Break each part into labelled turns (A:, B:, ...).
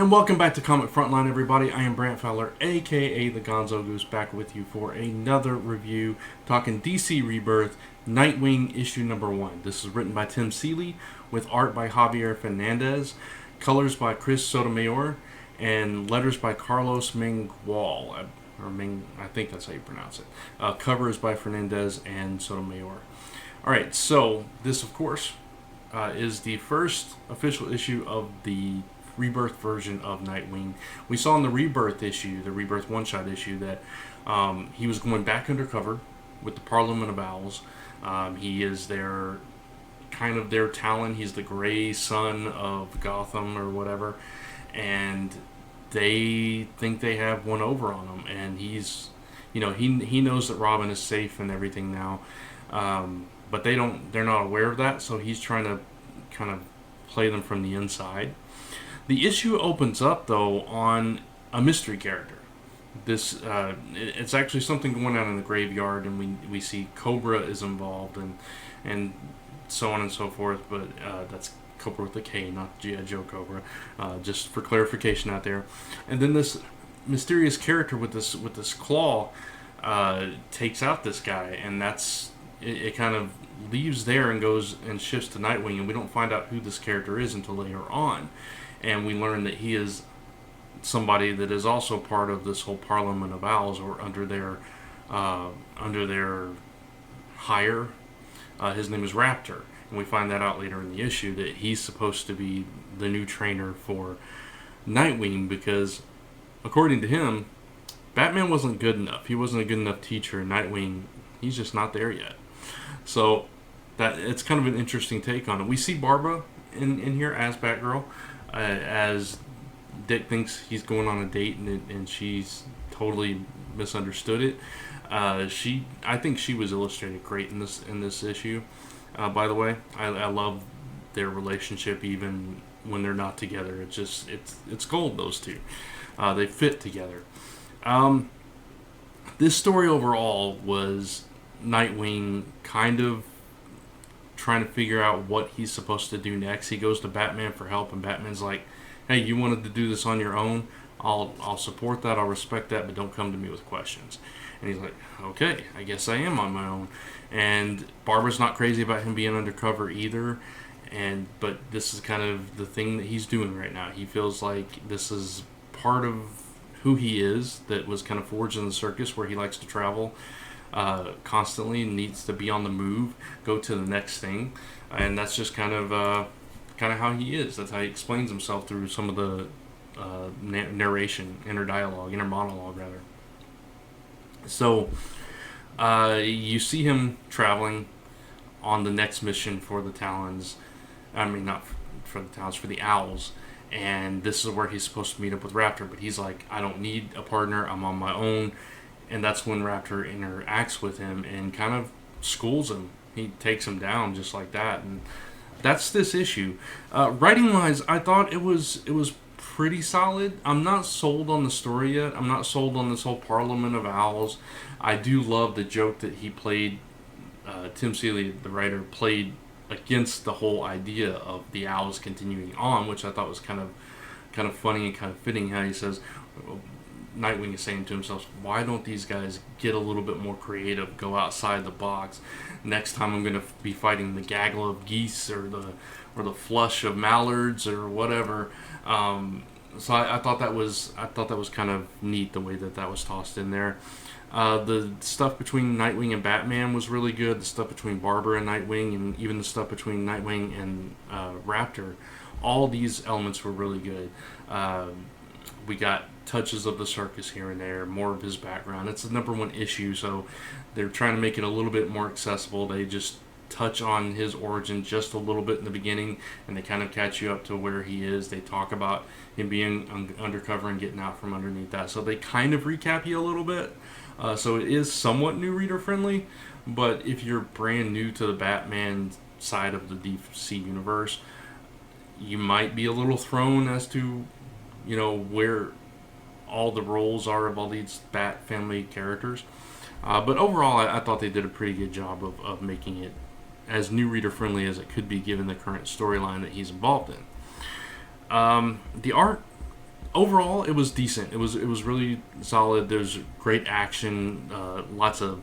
A: And welcome back to Comic Frontline, everybody. I am Brant Fowler, aka the Gonzogoose, back with you for another review, talking DC Rebirth, Nightwing issue number 1. This is written by Tim Seeley, with art by Javier Fernandez, colors by Chris Sotomayor, and letters by Carlos Mengual. I think that's how you pronounce it. Covers by Fernandez and Sotomayor. Alright, so this, of course, is the first official issue of the Rebirth version of Nightwing. We saw in the Rebirth issue, the Rebirth one-shot issue, that he was going back undercover with the Parliament of Owls. He is their Talon. He's the gray son of Gotham or whatever, and they think they have one over on him. And he's, he knows that Robin is safe and everything now, but they're not aware of that. So he's trying to kind of play them from the inside. The issue opens up, though, on a mystery character. It's actually something going on in the graveyard, and we see Cobra is involved, and so on and so forth. But that's Cobra with a K, not G.I. Joe Cobra. Just for clarification out there. And then this mysterious character with this claw takes out this guy, and it kind of leaves there and goes and shifts to Nightwing, and we don't find out who this character is until later on. And we learn that he is somebody that is also part of this whole Parliament of Owls, or under their hire. His name is Raptor, and we find that out later in the issue, that he's supposed to be the new trainer for Nightwing, because according to him, Batman wasn't good enough. He wasn't a good enough teacher. Nightwing, he's just not there yet. So that it's kind of an interesting take on it. We see Barbara in here as Batgirl. As Dick thinks he's going on a date, and she's totally misunderstood it. I think she was illustrated great in this issue. By the way, I love their relationship even when they're not together. It's gold, those two. They fit together. This story overall was Nightwing kind of trying to figure out what he's supposed to do next. He goes to Batman for help, and Batman's like, hey, you wanted to do this on your own? I'll support that, I'll respect that, but don't come to me with questions. And he's like, okay, I guess I am on my own. And Barbara's not crazy about him being undercover either, but this is kind of the thing that he's doing right now. He feels like this is part of who he is, that was kind of forged in the circus, where he likes to travel constantly, needs to be on the move, go to the next thing, and that's just kind of how he is. That's how he explains himself through some of the narration, inner monologue rather. So you see him traveling on the next mission for the Talons. I mean, not for the Talons, for the Owls. And this is where he's supposed to meet up with Raptor, but he's like, I don't need a partner, I'm on my own. And that's when Raptor interacts with him and kind of schools him. He takes him down just like that. And that's this issue. Writing-wise, I thought it was pretty solid. I'm not sold on the story yet. I'm not sold on this whole Parliament of Owls. I do love the joke that he played, Tim Seeley, the writer, played against the whole idea of the Owls continuing on, which I thought was kind of funny and kind of fitting. How he says, Nightwing is saying to himself, why don't these guys get a little bit more creative, go outside the box? Next time I'm going to be fighting the gaggle of geese or the flush of mallards or whatever. So I thought that was kind of neat, the way that was tossed in there. The stuff between Nightwing and Batman was really good. The stuff between Barbara and Nightwing, and even the stuff between Nightwing and Raptor, all these elements were really good. We got touches of the circus here and there, more of his background. It's the #1 issue, so they're trying to make it a little bit more accessible. They just touch on his origin just a little bit in the beginning, and they kind of catch you up to where he is. They talk about him being undercover and getting out from underneath that. So they kind of recap you a little bit. So it is somewhat new reader friendly, but if you're brand new to the Batman side of the DC universe, you might be a little thrown as to where all the roles are of all these Bat family characters. But overall, I thought they did a pretty good job of making it as new reader friendly as it could be, given the current storyline that he's involved in. The art overall, it was decent. It was really solid. There's great action, lots of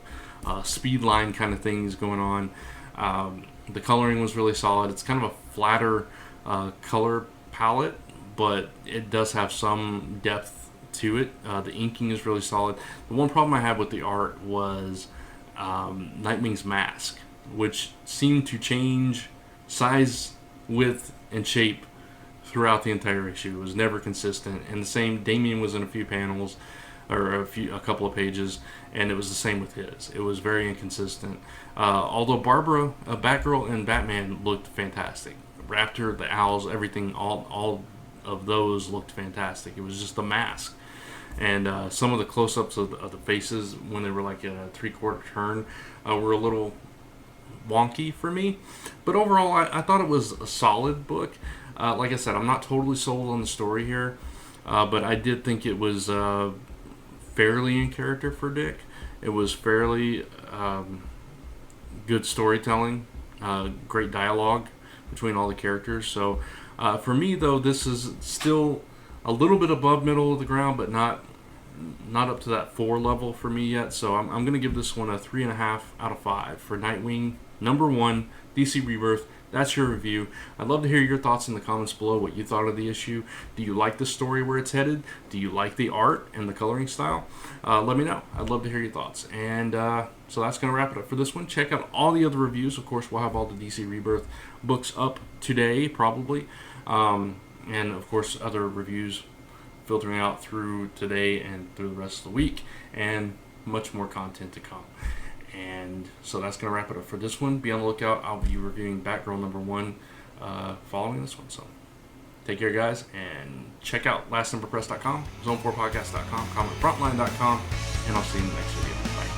A: speed line kind of things going on. The coloring was really solid. It's kind of a flatter color palette, but it does have some depth to it. The inking is really solid. The one problem I had with the art was Nightwing's mask, which seemed to change size, width, and shape throughout the entire issue. It was never consistent. And the same, Damien was in a few panels, or a couple of pages, and it was the same with his. It was very inconsistent. Although Barbara, Batgirl, and Batman looked fantastic. Raptor, the owls, everything, all of those looked fantastic. It was just the mask. And some of the close-ups of the faces when they were like in a three-quarter turn were a little wonky for me. But overall, I thought it was a solid book. Like I said, I'm not totally sold on the story here, but I did think it was fairly in character for Dick. It was fairly good storytelling, great dialogue between all the characters. So for me, though, this is still a little bit above middle of the ground, but not up to that 4 level for me yet. So I'm going to give this one a 3.5 out of 5 for Nightwing #1 DC Rebirth. That's your review. I'd love to hear your thoughts in the comments below, what you thought of the issue. Do you like the story where it's headed? Do you like the art and the coloring style? Let me know. I'd love to hear your thoughts. And so that's going to wrap it up for this one. Check out all the other reviews. Of course, we'll have all the DC Rebirth books up today, probably. And, of course, other reviews filtering out through today and through the rest of the week. And much more content to come. And so that's going to wrap it up for this one. Be on the lookout. I'll be reviewing Batgirl #1 following this one. So take care, guys, and check out lastnumberpress.com, zone4podcast.com, commentfrontline.com, and I'll see you in the next video. Bye.